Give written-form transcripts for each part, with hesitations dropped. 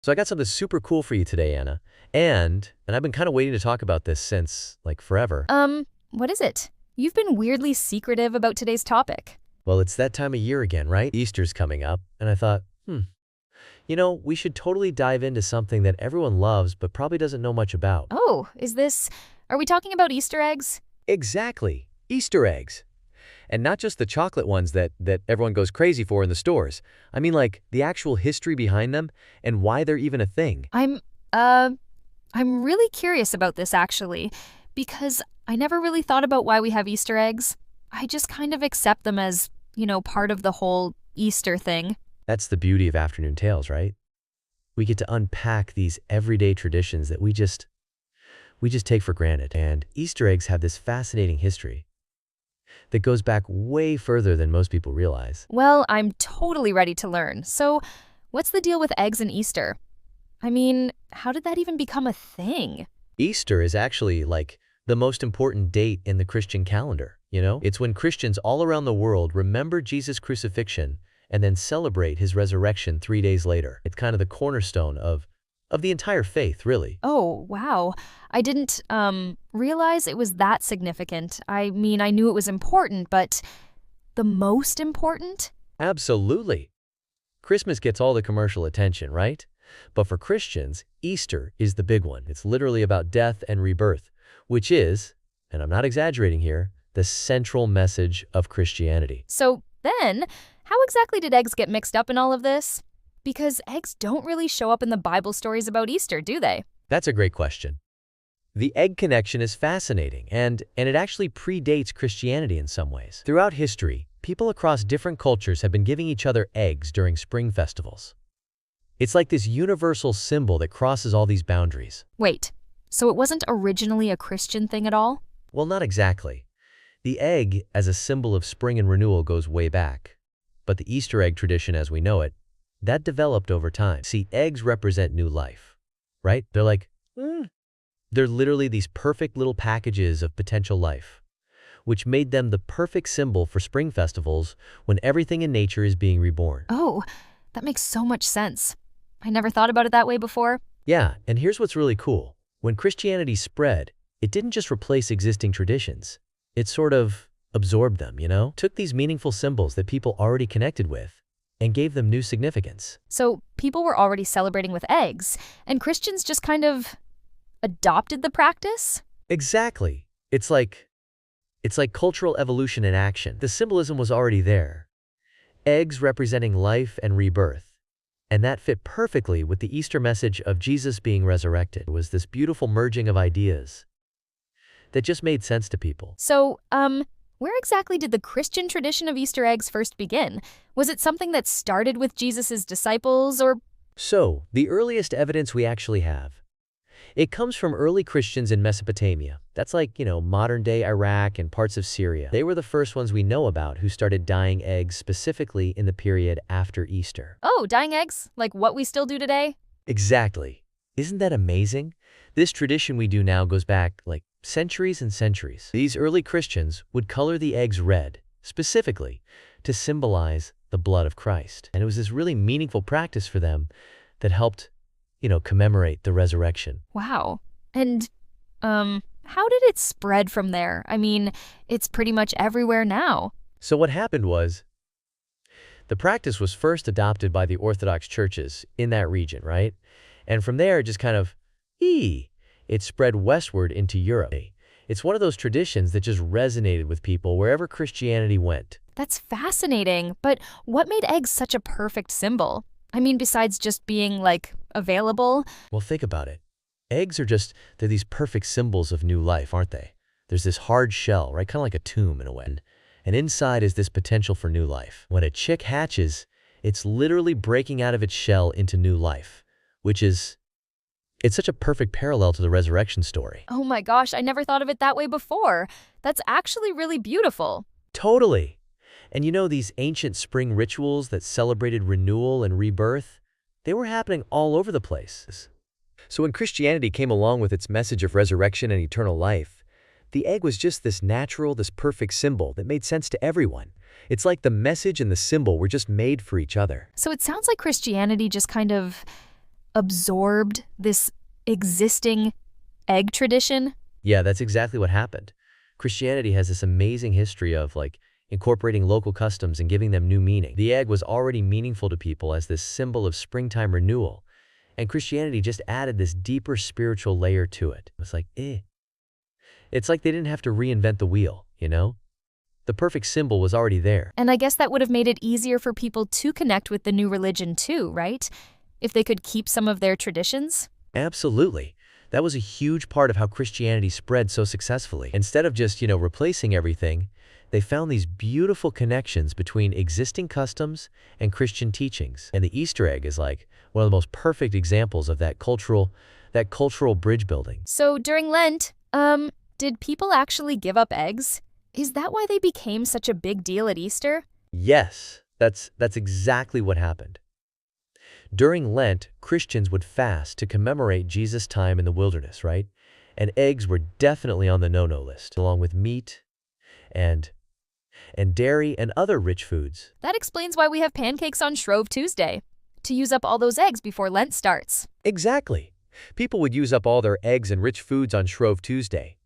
So I got something super cool for you today, Anna. And I've been kind of waiting to talk about this since, like, forever. What is it? You've been weirdly secretive about today's topic. Well, it's that time of year again, right? Easter's coming up, and I thought, we should totally dive into something that everyone loves but probably doesn't know much about. Oh, are we talking about Easter eggs? Exactly. Easter eggs. And not just the chocolate ones that everyone goes crazy for in the stores. I mean, like, the actual history behind them and why they're even a thing. I'm really curious about this actually, because I never really thought about why we have Easter eggs. I just kind of accept them as, part of the whole Easter thing. That's the beauty of Afternoon Tales, right? We get to unpack these everyday traditions that we just take for granted. And Easter eggs have this fascinating history that goes back way further than most people realize. Well, I'm totally ready to learn. So, what's the deal with eggs and Easter? I mean, how did that even become a thing? Easter is actually like the most important date in the Christian calendar, It's when Christians all around the world remember Jesus' crucifixion and then celebrate his resurrection 3 days later. It's kind of the cornerstone of the entire faith, really. Oh, wow. I didn't realize it was that significant. I mean, I knew it was important, but the most important? Absolutely. Christmas gets all the commercial attention, right? But for Christians, Easter is the big one. It's literally about death and rebirth, which is, and I'm not exaggerating here, the central message of Christianity. So then, how exactly did eggs get mixed up in all of this? Because eggs don't really show up in the Bible stories about Easter, do they? That's a great question. The egg connection is fascinating, and it actually predates Christianity in some ways. Throughout history, people across different cultures have been giving each other eggs during spring festivals. It's like this universal symbol that crosses all these boundaries. Wait, so it wasn't originally a Christian thing at all? Well, not exactly. The egg as a symbol of spring and renewal goes way back. But the Easter egg tradition as we know it, that developed over time. See, eggs represent new life, right? They're literally these perfect little packages of potential life, which made them the perfect symbol for spring festivals when everything in nature is being reborn. Oh, that makes so much sense. I never thought about it that way before. Yeah, and here's what's really cool. When Christianity spread, it didn't just replace existing traditions. It sort of absorbed them, Took these meaningful symbols that people already connected with and gave them new significance. So people were already celebrating with eggs, and Christians just kind of adopted the practice? Exactly. It's like cultural evolution in action. The symbolism was already there. Eggs representing life and rebirth. And that fit perfectly with the Easter message of Jesus being resurrected. It was this beautiful merging of ideas that just made sense to people. So, where exactly did the Christian tradition of Easter eggs first begin? Was it something that started with Jesus' disciples, or? So, the earliest evidence we actually have, it comes from early Christians in Mesopotamia. That's like, modern-day Iraq and parts of Syria. They were the first ones we know about who started dyeing eggs specifically in the period after Easter. Oh, dyeing eggs? Like what we still do today? Exactly. Isn't that amazing? This tradition we do now goes back, like, centuries and centuries. These early Christians would color the eggs red, specifically, to symbolize the blood of Christ. And it was this really meaningful practice for them that helped commemorate the resurrection. Wow. And, how did it spread from there? I mean, it's pretty much everywhere now. So what happened was, the practice was first adopted by the Orthodox churches in that region, right? And from there, it just kind of, it spread westward into Europe. It's one of those traditions that just resonated with people wherever Christianity went. That's fascinating. But what made eggs such a perfect symbol? I mean, besides just being, like, available? Well, think about it. Eggs they're these perfect symbols of new life, aren't they? There's this hard shell, right? Kind of like a tomb in a way. And inside is this potential for new life. When a chick hatches, it's literally breaking out of its shell into new life, it's such a perfect parallel to the resurrection story. Oh my gosh, I never thought of it that way before. That's actually really beautiful. Totally. And these ancient spring rituals that celebrated renewal and rebirth, they were happening all over the place. So when Christianity came along with its message of resurrection and eternal life, the egg was just this natural, this perfect symbol that made sense to everyone. It's like the message and the symbol were just made for each other. So it sounds like Christianity just kind of absorbed this existing egg tradition? Yeah, that's exactly what happened. Christianity has this amazing history of incorporating local customs and giving them new meaning. The egg was already meaningful to people as this symbol of springtime renewal, and Christianity just added this deeper spiritual layer to it. It's like, eh. It's like they didn't have to reinvent the wheel, you know? The perfect symbol was already there. And I guess that would have made it easier for people to connect with the new religion too, right? If they could keep some of their traditions? Absolutely. That was a huge part of how Christianity spread so successfully. Instead of just, replacing everything, they found these beautiful connections between existing customs and Christian teachings. And the Easter egg is like one of the most perfect examples of that cultural bridge building. So during Lent, did people actually give up eggs? Is that why they became such a big deal at Easter? Yes, that's exactly what happened. During Lent, Christians would fast to commemorate Jesus' time in the wilderness, right? And eggs were definitely on the no-no list, along with meat and dairy and other rich foods. That explains why we have pancakes on Shrove Tuesday, to use up all those eggs before Lent starts. Exactly. People would use up all their eggs and rich foods on Shrove Tuesday.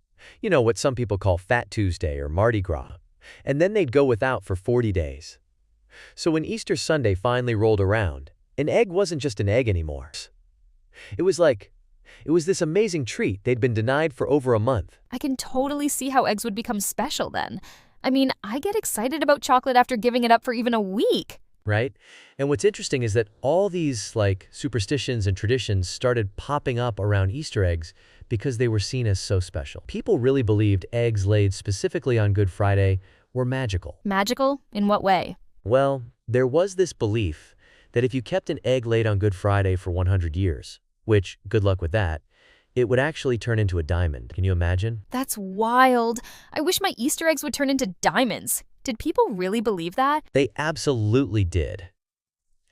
You know, what some people call Fat Tuesday or Mardi Gras. And then they'd go without for 40 days. So when Easter Sunday finally rolled around, an egg wasn't just an egg anymore. It was this amazing treat they'd been denied for over a month. I can totally see how eggs would become special then. I mean, I get excited about chocolate after giving it up for even a week. Right? And what's interesting is that all these superstitions and traditions started popping up around Easter eggs because they were seen as so special. People really believed eggs laid specifically on Good Friday were magical. Magical? In what way? Well, there was this belief that if you kept an egg laid on Good Friday for 100 years, which, good luck with that, it would actually turn into a diamond. Can you imagine? That's wild. I wish my Easter eggs would turn into diamonds. Did people really believe that? They absolutely did.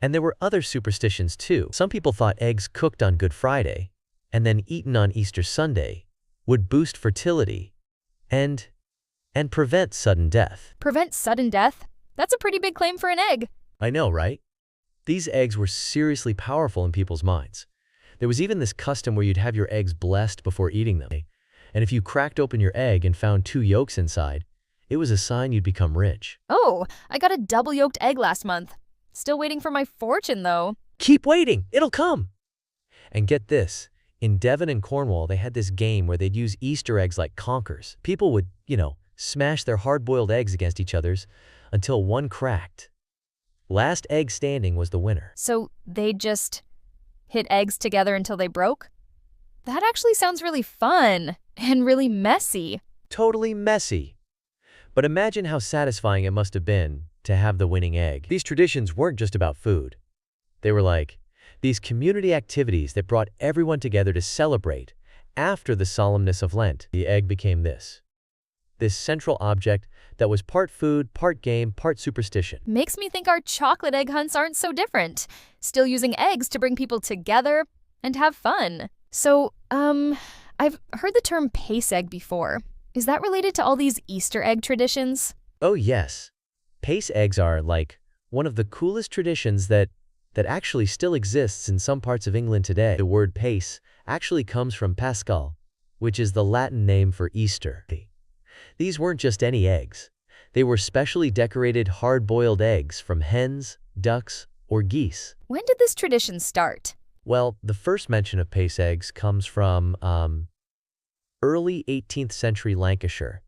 And there were other superstitions too. Some people thought eggs cooked on Good Friday and then eaten on Easter Sunday would boost fertility and prevent sudden death. Prevent sudden death? That's a pretty big claim for an egg. I know, right? These eggs were seriously powerful in people's minds. There was even this custom where you'd have your eggs blessed before eating them. And if you cracked open your egg and found 2 yolks inside, it was a sign you'd become rich. Oh, I got a double-yolked egg last month. Still waiting for my fortune, though. Keep waiting. It'll come. And get this. In Devon and Cornwall, they had this game where they'd use Easter eggs like conkers. People would, smash their hard-boiled eggs against each other's until one cracked. Last egg standing was the winner. So they just hit eggs together until they broke? That actually sounds really fun and really messy. Totally messy. But imagine how satisfying it must have been to have the winning egg. These traditions weren't just about food. They were like these community activities that brought everyone together to celebrate after the solemnness of Lent. The egg became this central object that was part food, part game, part superstition. Makes me think our chocolate egg hunts aren't so different. Still using eggs to bring people together and have fun. So, I've heard the term pace egg before. Is that related to all these Easter egg traditions? Oh yes. Pace eggs are one of the coolest traditions that actually still exists in some parts of England today. The word pace actually comes from Pascal, which is the Latin name for Easter. These weren't just any eggs. They were specially decorated hard-boiled eggs from hens, ducks, or geese. When did this tradition start? Well, the first mention of pace eggs comes from early 18th century Lancashire.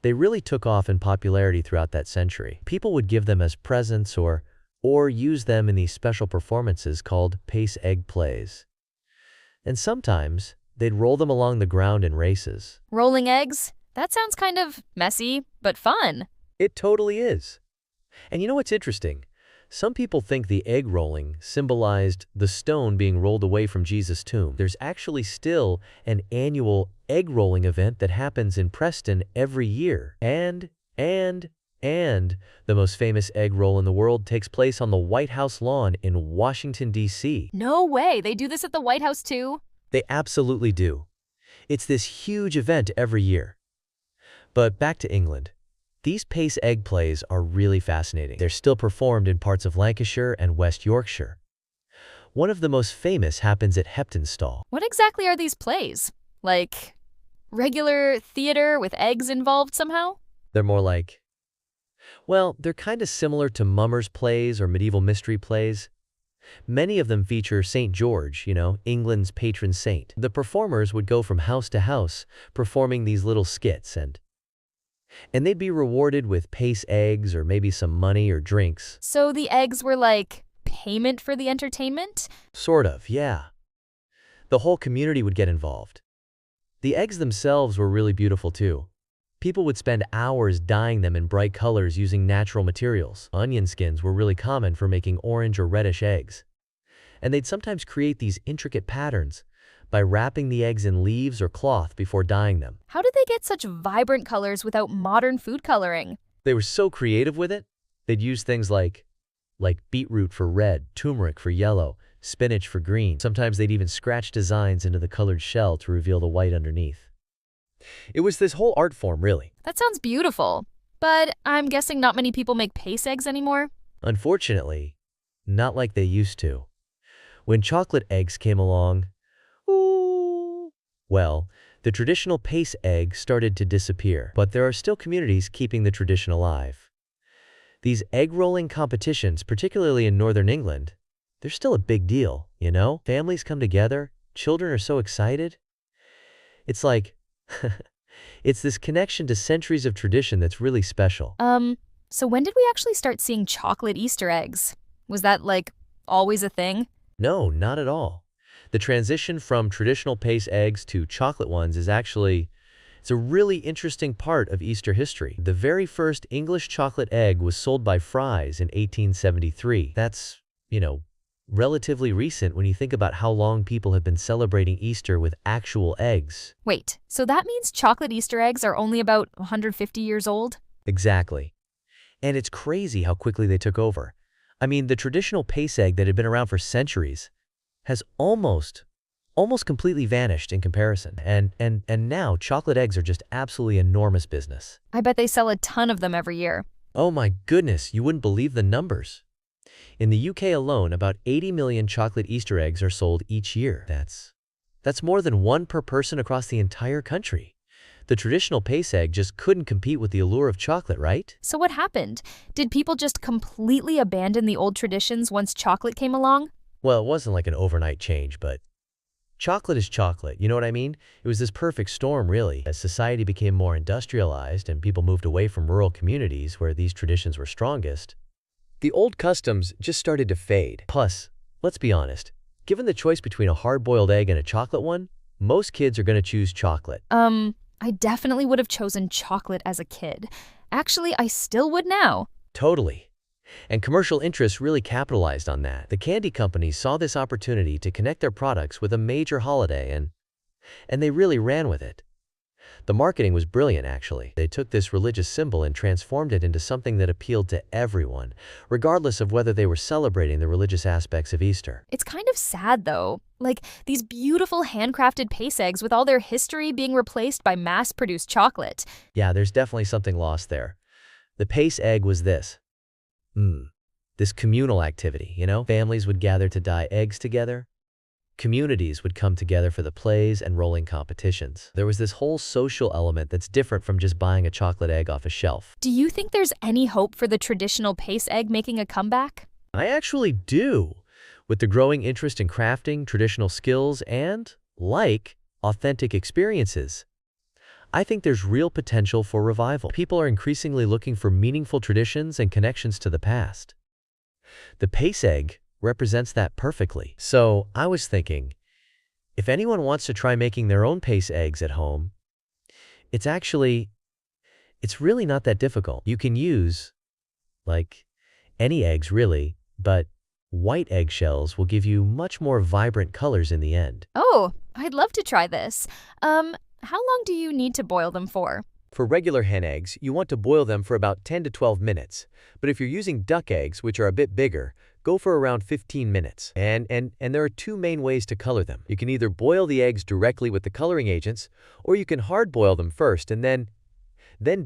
They really took off in popularity throughout that century. People would give them as presents or use them in these special performances called pace egg plays. And sometimes they'd roll them along the ground in races. Rolling eggs? That sounds kind of messy, but fun. It totally is. And you know what's interesting? Some people think the egg rolling symbolized the stone being rolled away from Jesus' tomb. There's actually still an annual egg rolling event that happens in Preston every year. And the most famous egg roll in the world takes place on the White House lawn in Washington, D.C. No way, they do this at the White House too? They absolutely do. It's this huge event every year. But back to England. These pace egg plays are really fascinating. They're still performed in parts of Lancashire and West Yorkshire. One of the most famous happens at Heptonstall. What exactly are these plays? Like, regular theater with eggs involved somehow? They're more like, well, they're kind of similar to mummers' plays or medieval mystery plays. Many of them feature St. George, England's patron saint. The performers would go from house to house, performing these little skits, and they'd be rewarded with pace eggs or maybe some money or drinks. So the eggs were like payment for the entertainment? Sort of, yeah. The whole community would get involved. The eggs themselves were really beautiful too. People would spend hours dyeing them in bright colors using natural materials. Onion skins were really common for making orange or reddish eggs. And they'd sometimes create these intricate patterns by wrapping the eggs in leaves or cloth before dyeing them. How did they get such vibrant colors without modern food coloring? They were so creative with it. They'd use things like beetroot for red, turmeric for yellow, spinach for green. Sometimes they'd even scratch designs into the colored shell to reveal the white underneath. It was this whole art form, really. That sounds beautiful. But I'm guessing not many people make pace eggs anymore? Unfortunately, not like they used to. When chocolate eggs came along, well, the traditional pace egg started to disappear, but there are still communities keeping the tradition alive. These egg rolling competitions, particularly in northern England, they're still a big deal, Families come together, children are so excited. It's like, it's this connection to centuries of tradition that's really special. So when did we actually start seeing chocolate Easter eggs? Was that, always a thing? No, not at all. The transition from traditional pace eggs to chocolate ones is it's a really interesting part of Easter history. The very first English chocolate egg was sold by Fry's in 1873. That's, relatively recent when you think about how long people have been celebrating Easter with actual eggs. Wait, so that means chocolate Easter eggs are only about 150 years old? Exactly. And it's crazy how quickly they took over. I mean, the traditional pace egg that had been around for centuries has almost completely vanished in comparison. And now chocolate eggs are just absolutely enormous business. I bet they sell a ton of them every year. Oh my goodness, you wouldn't believe the numbers. In the UK alone, about 80 million chocolate Easter eggs are sold each year. That's more than one per person across the entire country. The traditional pace egg just couldn't compete with the allure of chocolate, right? So what happened? Did people just completely abandon the old traditions once chocolate came along? Well, it wasn't like an overnight change, but chocolate is chocolate, you know what I mean? It was this perfect storm, really. As society became more industrialized and people moved away from rural communities where these traditions were strongest, the old customs just started to fade. Plus, let's be honest, given the choice between a hard-boiled egg and a chocolate one, most kids are going to choose chocolate. I definitely would have chosen chocolate as a kid. Actually, I still would now. Totally. And commercial interests really capitalized on that. The candy companies saw this opportunity to connect their products with a major holiday, and they really ran with it. The marketing was brilliant, actually. They took this religious symbol and transformed it into something that appealed to everyone, regardless of whether they were celebrating the religious aspects of Easter. It's kind of sad, though. These beautiful handcrafted pace eggs with all their history being replaced by mass-produced chocolate. Yeah, there's definitely something lost there. The pace egg was this communal activity, Families would gather to dye eggs together. Communities would come together for the plays and rolling competitions. There was this whole social element that's different from just buying a chocolate egg off a shelf. Do you think there's any hope for the traditional pace egg making a comeback? I actually do. With the growing interest in crafting, traditional skills, and, authentic experiences, I think there's real potential for revival. People are increasingly looking for meaningful traditions and connections to the past. The pace egg represents that perfectly. So I was thinking, if anyone wants to try making their own pace eggs at home, it's really not that difficult. You can use, any eggs really, but white eggshells will give you much more vibrant colors in the end. Oh, I'd love to try this. How long do you need to boil them for? For regular hen eggs, you want to boil them for about 10 to 12 minutes. But if you're using duck eggs, which are a bit bigger, go for around 15 minutes. And there are two main ways to color them. You can either boil the eggs directly with the coloring agents, or you can hard boil them first and then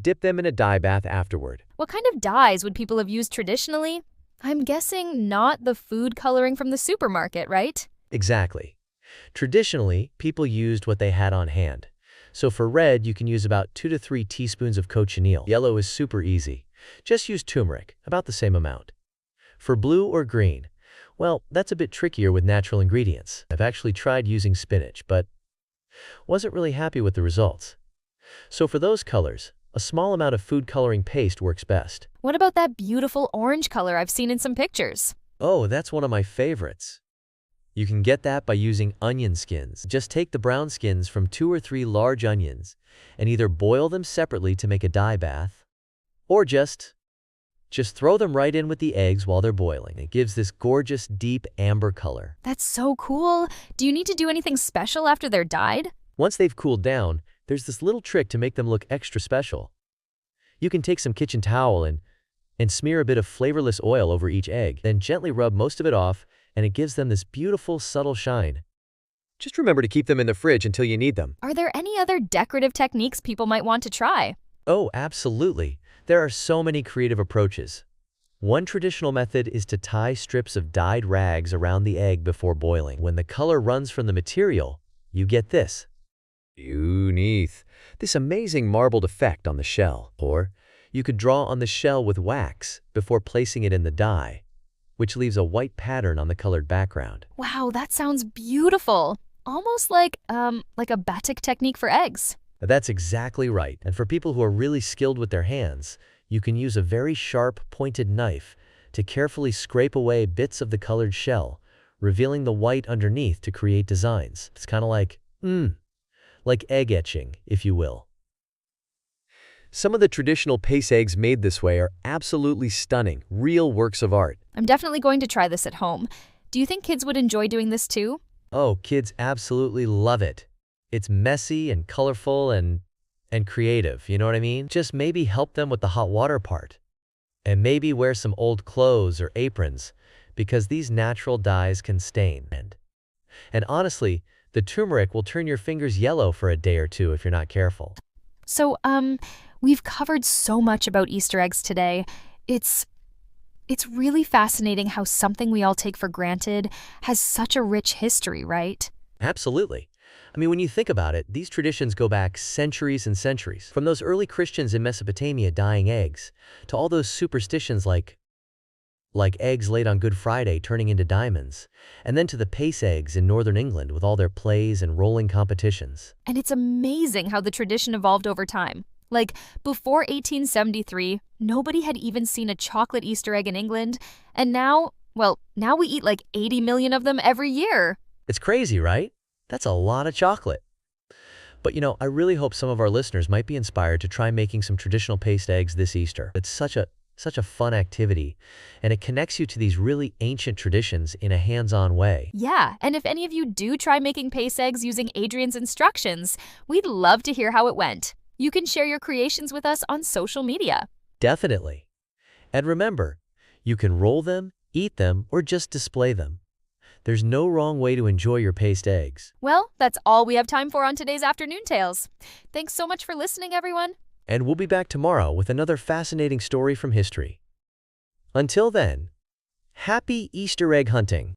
dip them in a dye bath afterward. What kind of dyes would people have used traditionally? I'm guessing not the food coloring from the supermarket, right? Exactly. Traditionally, people used what they had on hand. So for red, you can use about 2 to 3 teaspoons of cochineal. Yellow is super easy. Just use turmeric, about the same amount. For blue or green, well, that's a bit trickier with natural ingredients. I've actually tried using spinach, but wasn't really happy with the results. So for those colors, a small amount of food coloring paste works best. What about that beautiful orange color I've seen in some pictures? Oh, that's one of my favorites. You can get that by using onion skins. Just take the brown skins from 2 or 3 large onions and either boil them separately to make a dye bath, or just throw them right in with the eggs while they're boiling. It gives this gorgeous, deep amber color. That's so cool. Do you need to do anything special after they're dyed? Once they've cooled down, there's this little trick to make them look extra special. You can take some kitchen towel and smear a bit of flavorless oil over each egg, then gently rub most of it off, and it gives them this beautiful, subtle shine. Just remember to keep them in the fridge until you need them. Are there any other decorative techniques people might want to try? Oh, absolutely. There are so many creative approaches. One traditional method is to tie strips of dyed rags around the egg before boiling. When the color runs from the material, you get this amazing marbled effect on the shell. Or you could draw on the shell with wax before placing it in the dye, which leaves a white pattern on the colored background. Wow, that sounds beautiful. Almost like a batik technique for eggs. That's exactly right. And for people who are really skilled with their hands, you can use a very sharp, pointed knife to carefully scrape away bits of the colored shell, revealing the white underneath to create designs. It's kind of like egg etching, if you will. Some of the traditional paste eggs made this way are absolutely stunning, real works of art. I'm definitely going to try this at home. Do you think kids would enjoy doing this too? Oh, kids absolutely love it. It's messy and colorful and creative, you know what I mean? Just maybe help them with the hot water part. And maybe wear some old clothes or aprons, because these natural dyes can stain. And honestly, the turmeric will turn your fingers yellow for a day or two if you're not careful. So, we've covered so much about Easter eggs today. It's really fascinating how something we all take for granted has such a rich history, right? Absolutely. I mean, when you think about it, these traditions go back centuries and centuries. From those early Christians in Mesopotamia dyeing eggs, to all those superstitions like eggs laid on Good Friday turning into diamonds, and then to the pace eggs in northern England with all their plays and rolling competitions. And it's amazing how the tradition evolved over time. Like, before 1873, nobody had even seen a chocolate Easter egg in England, and now we eat like 80 million of them every year. It's crazy, right? That's a lot of chocolate. But I really hope some of our listeners might be inspired to try making some traditional paste eggs this Easter. It's such a fun activity, and it connects you to these really ancient traditions in a hands-on way. Yeah, and if any of you do try making paste eggs using Adrian's instructions, we'd love to hear how it went. You can share your creations with us on social media. Definitely. And remember, you can roll them, eat them, or just display them. There's no wrong way to enjoy your paste eggs. Well, that's all we have time for on today's Afternoon Tales. Thanks so much for listening, everyone. And we'll be back tomorrow with another fascinating story from history. Until then, happy Easter egg hunting!